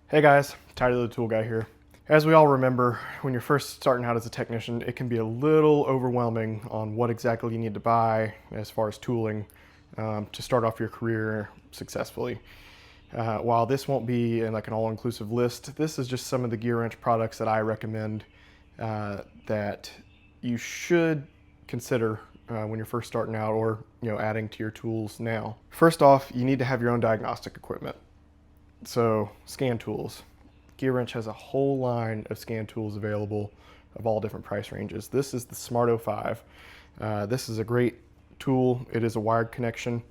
Hey guys, Tyler the Tool Guy here. As we all remember, when you're first starting out as a technician, it can be a little overwhelming on what exactly you need to buy as far as tooling to start off your career successfully. While this won't be like an all-inclusive list, this is just some of the GEARWRENCH products that I recommend that you should consider when you're first starting out or adding to your tools now. First off, you need to have your own diagnostic equipment. So scan tools. GEARWRENCH has a whole line of scan tools available of all different price ranges. This is the SMART-05. This is a great tool. It is a wired connection.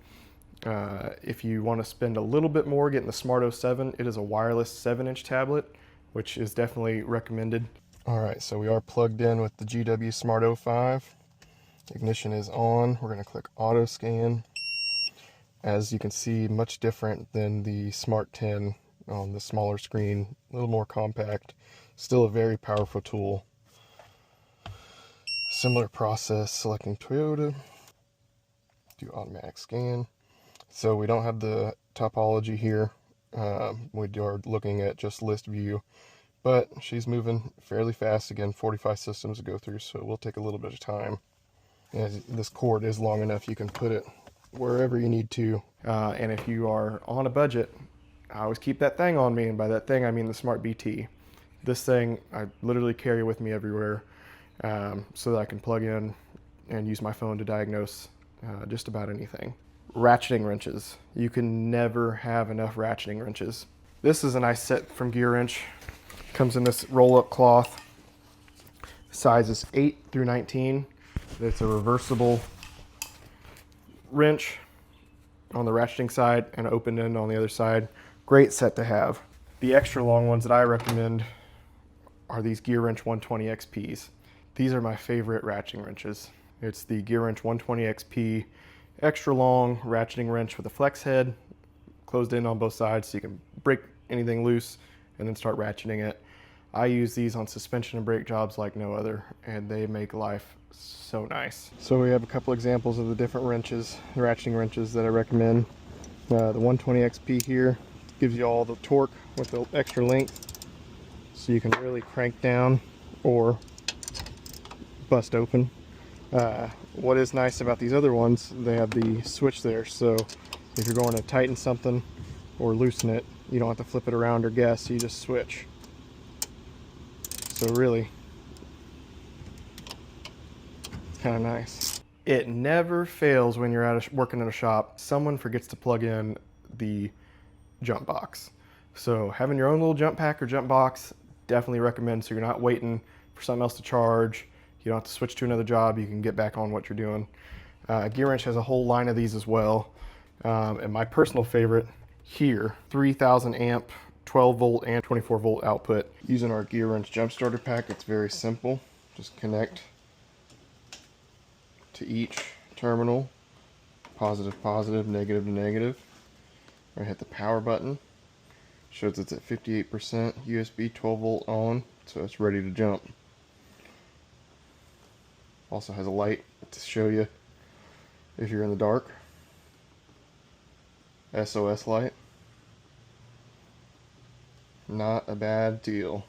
If you want to spend a little bit more getting the SMART-07, it is a wireless 7-inch tablet, which is definitely recommended. All right, so we are plugged in with the GWSMART-05. Ignition is on. We're going to click auto scan. As you can see, much different than the SMART-10 on the smaller screen, a little more compact, still a very powerful tool. Similar process, selecting Toyota, do automatic scan. So we don't have the topology here, we are looking at just list view, but she's moving fairly fast. Again, 45 systems to go through, so it will take a little bit of time. And this cord is long enough you can put it wherever you need to. And if you are on a budget, I always keep that thing on me, and by that thing I mean the SMARTBT. This thing I literally carry with me everywhere, so that I can plug in and use my phone to diagnose just about anything. Ratcheting wrenches. You can never have enough ratcheting wrenches. This is a nice set from GEARWRENCH. Comes in this roll-up cloth. Sizes 8 through 19. It's a reversible wrench on the ratcheting side and open end on the other side. Great set to have. The extra long ones that I recommend are these GEARWRENCH 120 XPs. These are my favorite ratcheting wrenches. It's the GEARWRENCH 120 XP extra long ratcheting wrench with a flex head, closed in on both sides so you can break anything loose and then start ratcheting it. I use these on suspension and brake jobs like no other, and they make life so nice. So we have a couple examples of the different wrenches, the ratcheting wrenches that I recommend. The 120 XP here gives you all the torque with the extra length, so you can really crank down or bust open. What is nice about these other ones, they have the switch there, so if you're going to tighten something or loosen it, you don't have to flip it around or guess, you just switch. So really, it's kind of nice. It never fails when you're working in a shop, someone forgets to plug in the jump box. So having your own little jump pack or jump box, definitely recommend, so you're not waiting for something else to charge. You don't have to switch to another job, you can get back on what you're doing. GEARWRENCH has a whole line of these as well. And my personal favorite here, 3000 amp, 12 volt and 24 volt output. Using our GEARWRENCH jump starter pack, it's very simple. Just connect to each terminal, positive, positive, negative to negative. I hit the power button, shows it's at 58%, USB 12 volt on, so it's ready to jump. Also has a light to show you if you're in the dark. SOS light. Not a bad deal.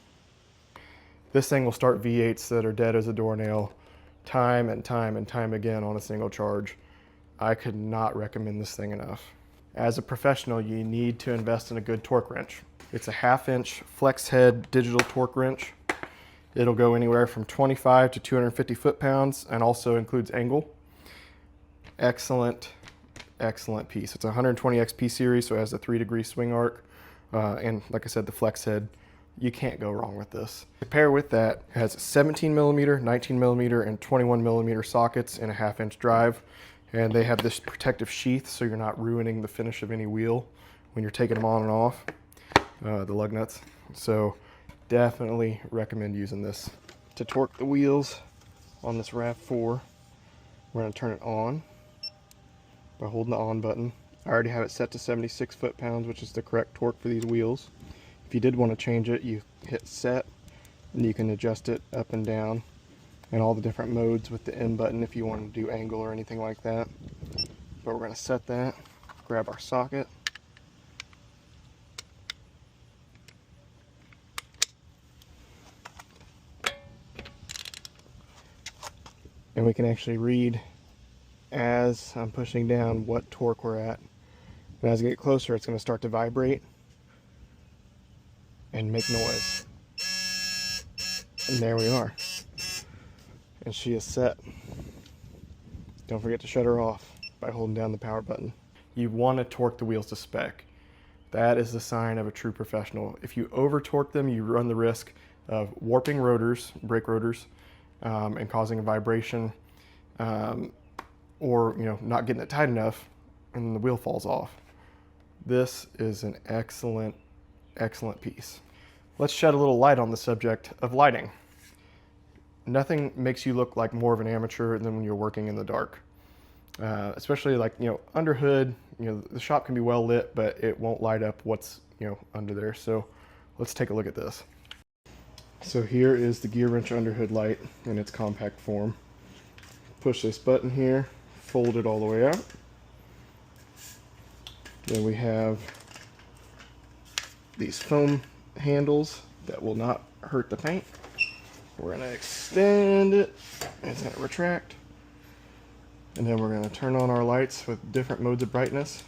This thing will start V8s that are dead as a doornail time and time and time again on a single charge. I could not recommend this thing enough. As a professional, you need to invest in a good torque wrench. It's a 1/2 inch flex head digital torque wrench. It'll go anywhere from 25 to 250 foot-pounds and also includes angle. Excellent, excellent piece. It's a 120 XP series, so it has a 3-degree swing arc. And like I said, the flex head, you can't go wrong with this. To pair with that, it has 17 millimeter, 19 millimeter, and 21 millimeter sockets in a 1/2 inch drive. And they have this protective sheath, so you're not ruining the finish of any wheel when you're taking them on and off, the lug nuts. So definitely recommend using this. To torque the wheels on this RAV4, we're going to turn it on by holding the on button. I already have it set to 76 foot-pounds, which is the correct torque for these wheels. If you did want to change it, you hit set, and you can adjust it up and down, and all the different modes with the M button if you want to do angle or anything like that. But we're going to set that, grab our socket, And we can actually read as I'm pushing down what torque we're at. And as I get closer, it's going to start to vibrate and make noise. And there we are. And she is set. Don't forget to shut her off by holding down the power button. You want to torque the wheels to spec. That is the sign of a true professional. If you over torque them, you run the risk of warping rotors, brake rotors, and causing a vibration, or not getting it tight enough and the wheel falls off. This is an excellent, excellent piece. Let's shed a little light on the subject of lighting. Nothing makes you look like more of an amateur than when you're working in the dark. Especially like, under hood, the shop can be well lit, but it won't light up what's, under there. So let's take a look at this. So here is the GEARWRENCH underhood light in its compact form. Push this button here, fold it all the way out. Then we have these foam handles that will not hurt the paint. We're going to extend it, and it's going to retract. And then we're going to turn on our lights with different modes of brightness.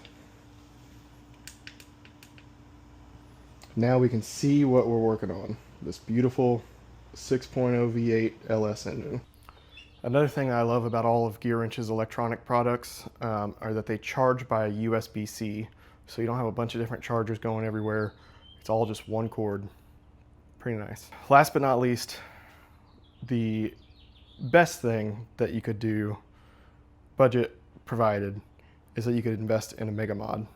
Now we can see what we're working on. This beautiful 6.0 V8 LS engine. Another thing I love about all of GEARWRENCH's electronic products are that they charge by USB-C. So you don't have a bunch of different chargers going everywhere. It's all just one cord. Pretty nice. Last but not least, the best thing that you could do, budget provided, is that you could invest in a MEGAMOD,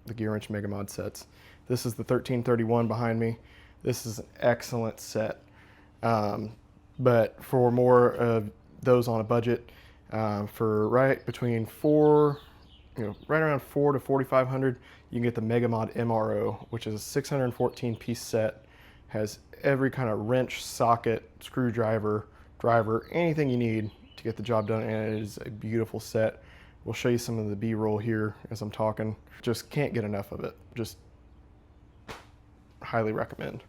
the GEARWRENCH MEGAMOD sets. This is the 1331 behind me. This is an excellent set. But for more of those on a budget, for right between right around $400 to $4,500, you can get the MEGAMODMRO, which is a 614 piece set. Has every kind of wrench, socket, screwdriver, driver, anything you need to get the job done, and it is a beautiful set. We'll show you some of the B-roll here as I'm talking. Just can't get enough of it. Just highly recommend.